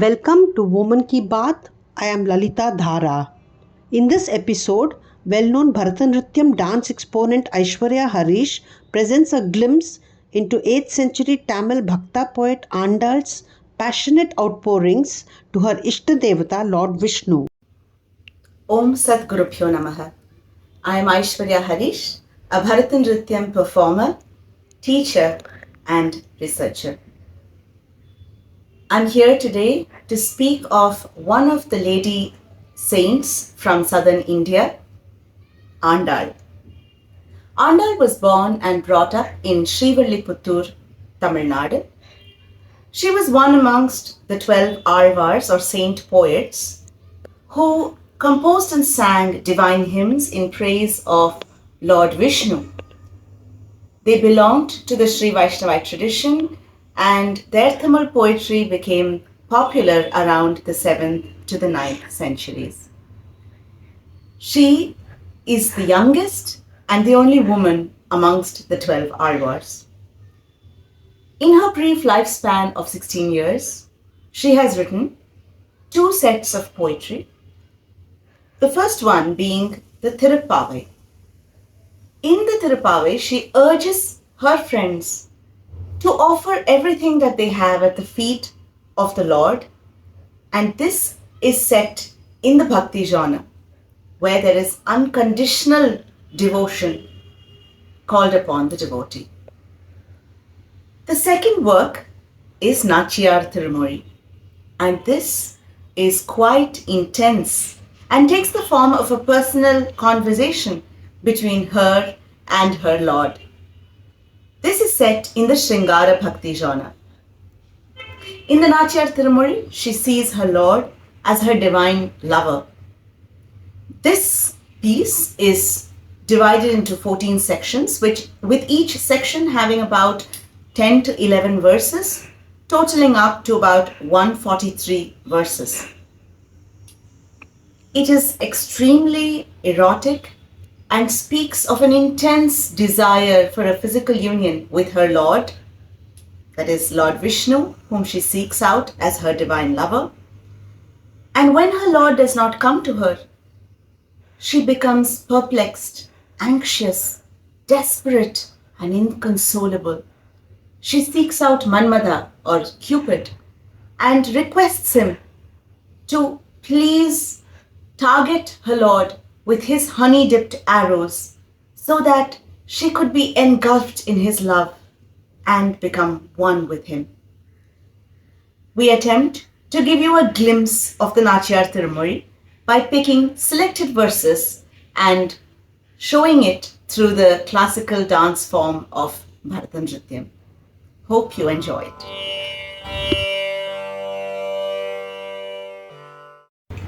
Welcome to Woman Ki Baat. I am Lalita Dhara. In this episode, well-known Bharatanatyam dance exponent Aishwarya Harish presents a glimpse into 8th century Tamil Bhakta poet Andal's passionate outpourings to her Ishta Devata Lord Vishnu. Om Sat Gurubhyo Namaha. I am Aishwarya Harish, a Bharatanatyam performer, teacher and researcher. I'm here today to speak of one of the lady saints from southern India, Andal. Andal was born and brought up in Srivilliputtur, Tamil Nadu. She was one amongst the 12 Alvars or saint poets who composed and sang divine hymns in praise of Lord Vishnu. They belonged to the Sri Vaishnavite tradition and their Tamil poetry became popular around the 7th to the 9th centuries. She is the youngest and the only woman amongst the 12 Alvars. In her brief lifespan of 16 years, she has written 2 sets of poetry. The first one being the Thirupavai. In the Thirupavai, she urges her friends to offer everything that they have at the feet of the Lord, and this is set in the Bhakti genre, where there is unconditional devotion called upon the devotee. The second work is Nachiyar Tirumozhi, and this is quite intense and takes the form of a personal conversation between her and her Lord. This is set in the Sringara Bhakti genre. In the Nachiyar Tirumozhi, she sees her Lord as her divine lover. This piece is divided into 14 sections, with each section having about 10 to 11 verses, totaling up to about 143 verses. It is extremely erotic and speaks of an intense desire for a physical union with her Lord, that is Lord Vishnu, whom she seeks out as her divine lover. And when her Lord does not come to her, she becomes perplexed, anxious, desperate, and inconsolable. She seeks out Manmada or Cupid and requests him to please target her Lord with his honey-dipped arrows so that she could be engulfed in his love and become one with him. We attempt to give you a glimpse of the Nachiyar Tirumozhi by picking selected verses and showing it through the classical dance form of Bharatanatyam. Hope you enjoy it.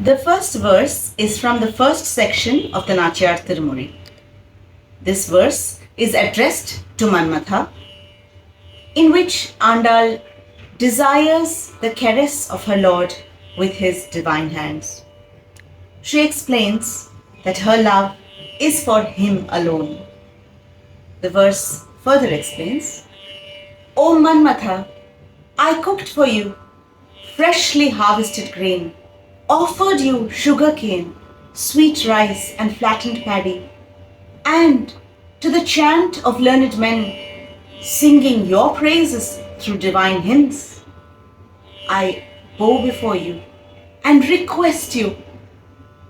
The first verse is from the first section of the Nachiyar Tirumozhi. This verse is addressed to Manmatha, in which Andal desires the caress of her Lord with his divine hands. She explains that her love is for him alone. The verse further explains, O Manmatha, I cooked for you freshly harvested grain, offered you sugar cane, sweet rice and flattened paddy, and to the chant of learned men, singing your praises through divine hymns, I bow before you and request you,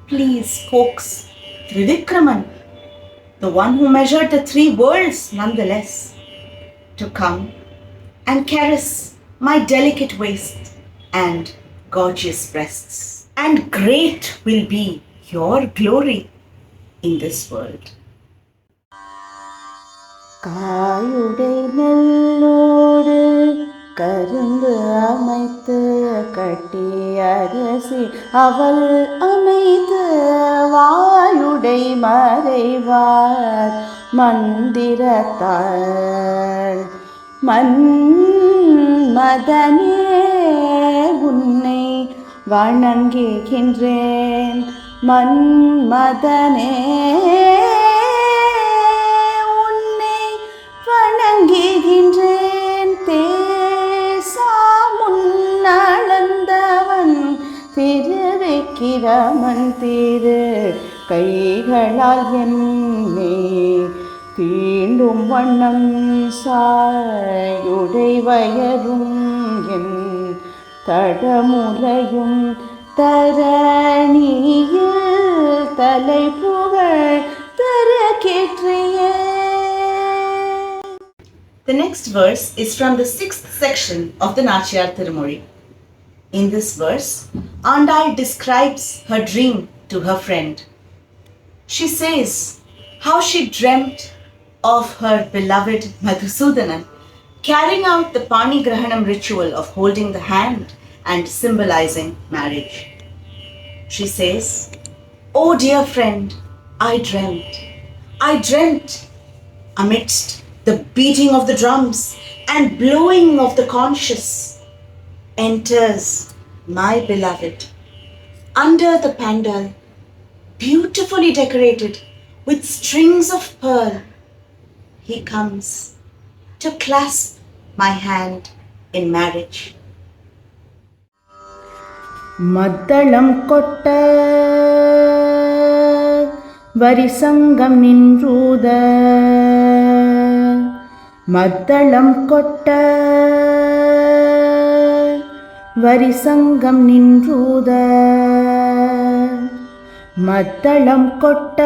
please coax Trivikraman, the one who measured the 3 worlds nonetheless, to come and caress my delicate waist and gorgeous breasts. And great will be your glory in this world. காயுடை நெல்லோடு கரும்பு அமைத்து கட்டி அரசி அவள் அமைத்து வாயுடை மறைவார் மந்திரத்தாள் மன்மதனே உன்னை வணங்குகின்றேன் மன்மதனே வணங்குகின்றேன் தேசா முன்னளந்தவ விக்கிரமன் திரு கைகளால் என்னை தீண்டும் வண்ணம் சாயுடை வயரும் என் தடமுலையும் தரணியில் தலை புகழ் தர கேற்றியே. The next verse is from the 6th section of the Nachiyar Tirumozhi. In this verse, Andal describes her dream to her friend. She says how she dreamt of her beloved Madhusudanan carrying out the Panigrahanam ritual of holding the hand and symbolizing marriage. She says, "Oh dear friend, I dreamt amidst the beating of the drums and blowing of the conches enters my beloved under the pandal, beautifully decorated with strings of pearl. He comes to clasp my hand in marriage." மத்தளம் கொட்ட வரிசங்கம் நின்றூத, மத்தளம் கொட்ட வரிசங்கம் நின்றூத, மத்தளம் கொட்ட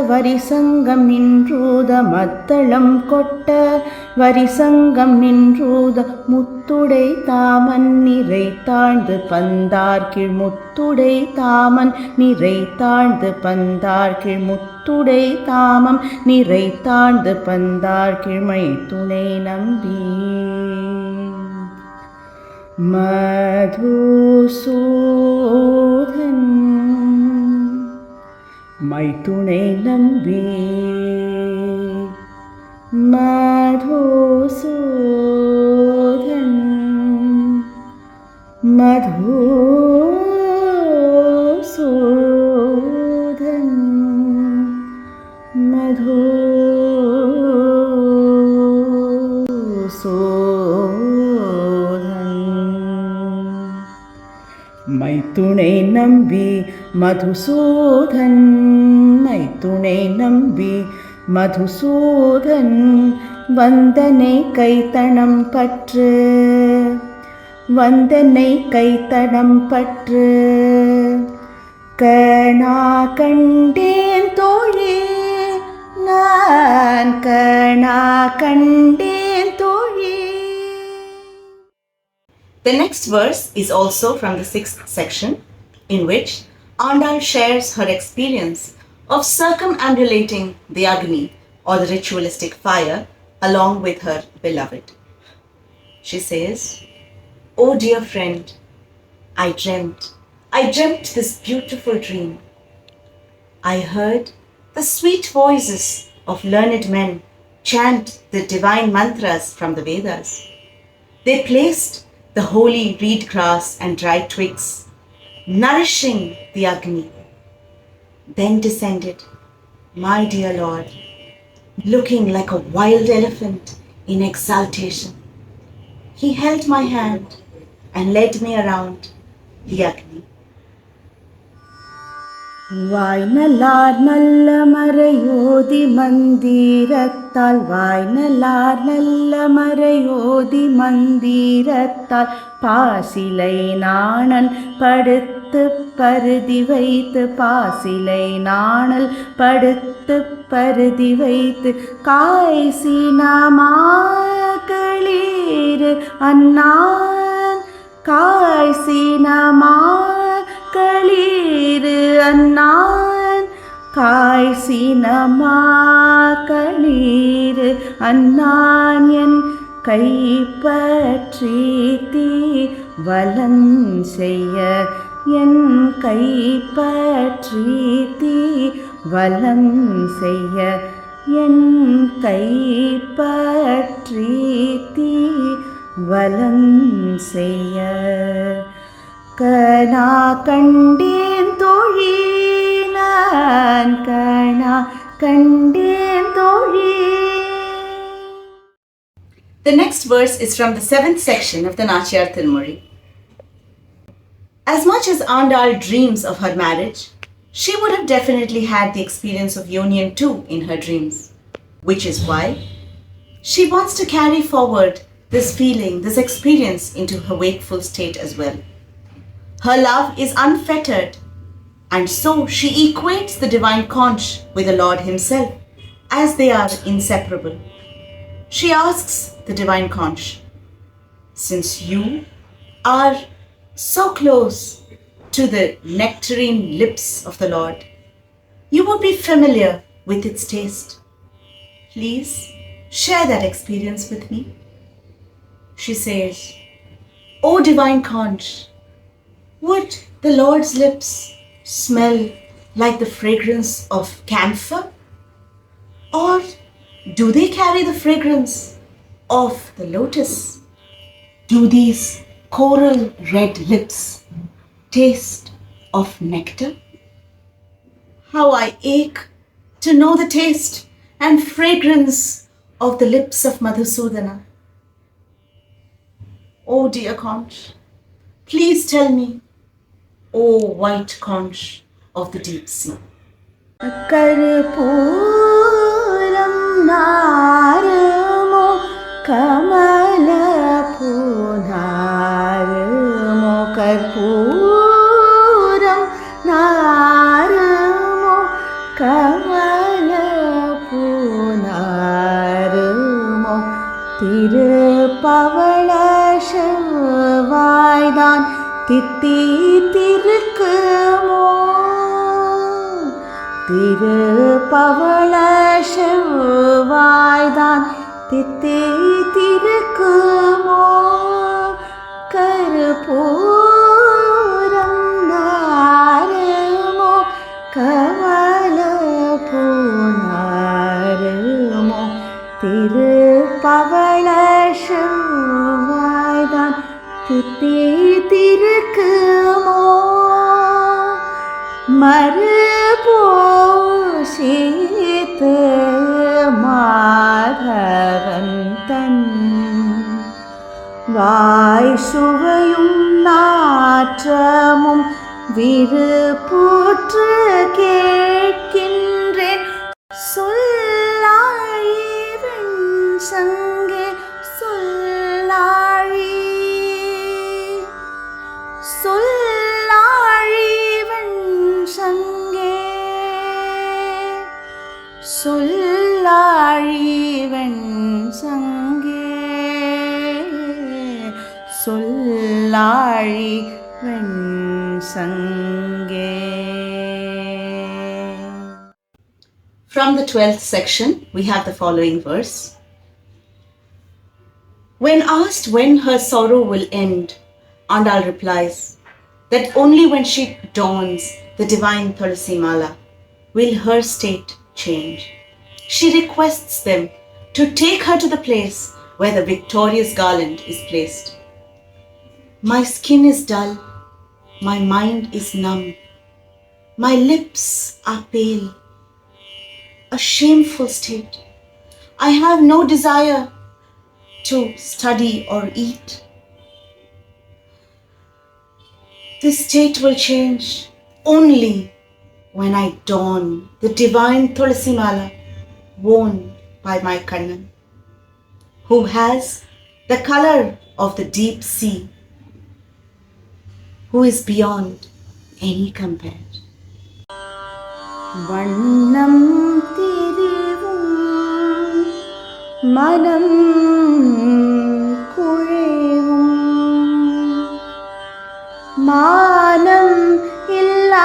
வரிசங்கம் நின்றூத, மத்தளம் கொட்ட வரிசங்கம் நின்றூத, முத்துடை தாமன் நிறை தாழ்ந்து பந்தார்கீழ், முத்துடை தாமன் நிறை தாழ்ந்து பந்தார்கீழ், முத்துடை தாமம் நிறை தாழ்ந்து பந்தார்கீழ், மை துணை நம்பி மதுசூதன், மைத்துணை நம்பி மதுசூதன், மதுசூதன், மதுசூதன், மைத்துணை நம்பி மதுசூதன், மைத்துணை நம்பி மதுசூதன், வந்தனை கைத்தனம் பற்று, வந்தனை கைத்தனம் பற்று, கணா கண்டேன் தோழி நான், கணா கண்டேன் தோழி. The next verse is also from the 6th section, in which Andal shares her experience of circumambulating the Agni, or the ritualistic fire, along with her beloved. She says, "Oh dear friend, I dreamt this beautiful dream. I heard the sweet voices of learned men chant the divine mantras from the Vedas. They placed the holy reed grass and dry twigs, nourishing the Agni. Then descended my dear Lord, looking like a wild elephant in exaltation. He held my hand and led me around the Agni." வாய்நல்லார் நல்ல மறையோதி மந்திரத்தால், வாய்நல்லார் நல்ல மறையோதி மந்திரத்தால், பாசிலை நாணல் படுத்து பருதி வைத்து, பாசிலை நாணல் படுத்து பருதி வைத்து, காய்சினமாக்களீர் அன்னான், காய்சினமாக்களீர் அன்னான், காய்சினமாக்களீர் அன்னான், என் கைப்பற்றி தீ வலம் செய்ய, என் கைப்பற்றி தீ வலம் செய்ய, என் கைப்பற்றி தீ வலம் செய்ய, கணா கண்டேன் தோழி நான், கணா கண்டேன் தோழி. The next verse is from the 7th section of the Nachiyar Tirumozhi. As much as Andal dreams of her marriage, she would have definitely had the experience of union too in her dreams, which is why she wants to carry forward this feeling, this experience into her wakeful state as well. Her love is unfettered, and so she equates the divine conch with the Lord himself, as they are inseparable. She asks the divine conch, since you are so close to the nectarine lips of the Lord, you would be familiar with its taste. Please share that experience with me. She says, O divine conch, would the Lord's lips smell like the fragrance of camphor? Or do they carry the fragrance of the lotus? Do these coral red lips taste of nectar? How I ache to know the taste and fragrance of the lips of Madhusudana. Oh dear conch, please tell me, O white conch of the deep sea. कर्पूरं नारमो कमलपुनारमो कर्पूरं नारमो कमलपुनारमो திருப்பவள செவ்வாய்தான் தித்தித்திருக்குமோ திருப்பவள செவ்வாய்தான் தித்தித்திருக்குமோ கருப்பூரம் நாரமோ கமலபூனாரமோ திருப்பவள செவ்வாய்தான் தித்தித்திருக்குமோ மறுபூசித்து Madhavan தன் வாய் சுவையும் நாற்றமும் விருப்புற்று கேட்கின்றேன் சொல்லாழி வெண்சங்கே சொல்லாழி சொல்லாழி வெண்சங்கே சொல்லாழி வெண்சங்கே சொல்லாழி வெண்சங்கே. From the 12th section, we have the following verse. When asked when her sorrow will end, Andal replies that only when she dons the divine Tulsi Mala will her state change. She requests them to take her to the place where the victorious garland is placed. My skin is dull, my mind is numb, my lips are pale. A shameful state. I have no desire to study or eat. This state will change only when I don the divine Tulsi Mala worn by my Kannan, who has the color of the deep sea, who is beyond any compare. வண்ணம் திரிவும் மனம் குழைவும் மானம் இல்லாமையும்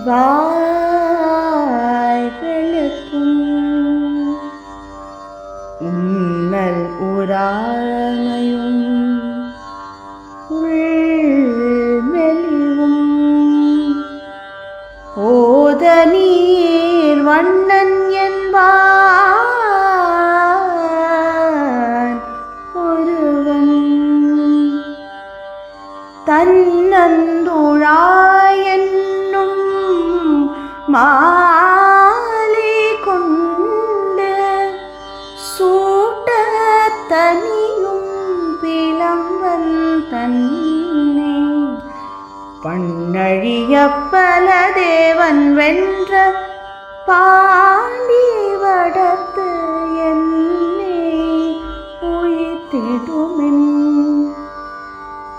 வாய் வெளுக்கும் உன்னல் உராமையும் ஓத நீர் வண்ணன் என்பான் ஒருவன் தன்னந்துழாய் என்னும் மாலை கொண்டு சூட்ட தனியும் பிளம் பலதேவன் வென்ற பாண்டி வடத்து என்னை உயிர்த்திடுமென்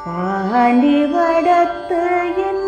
பாண்டி வடத்து என்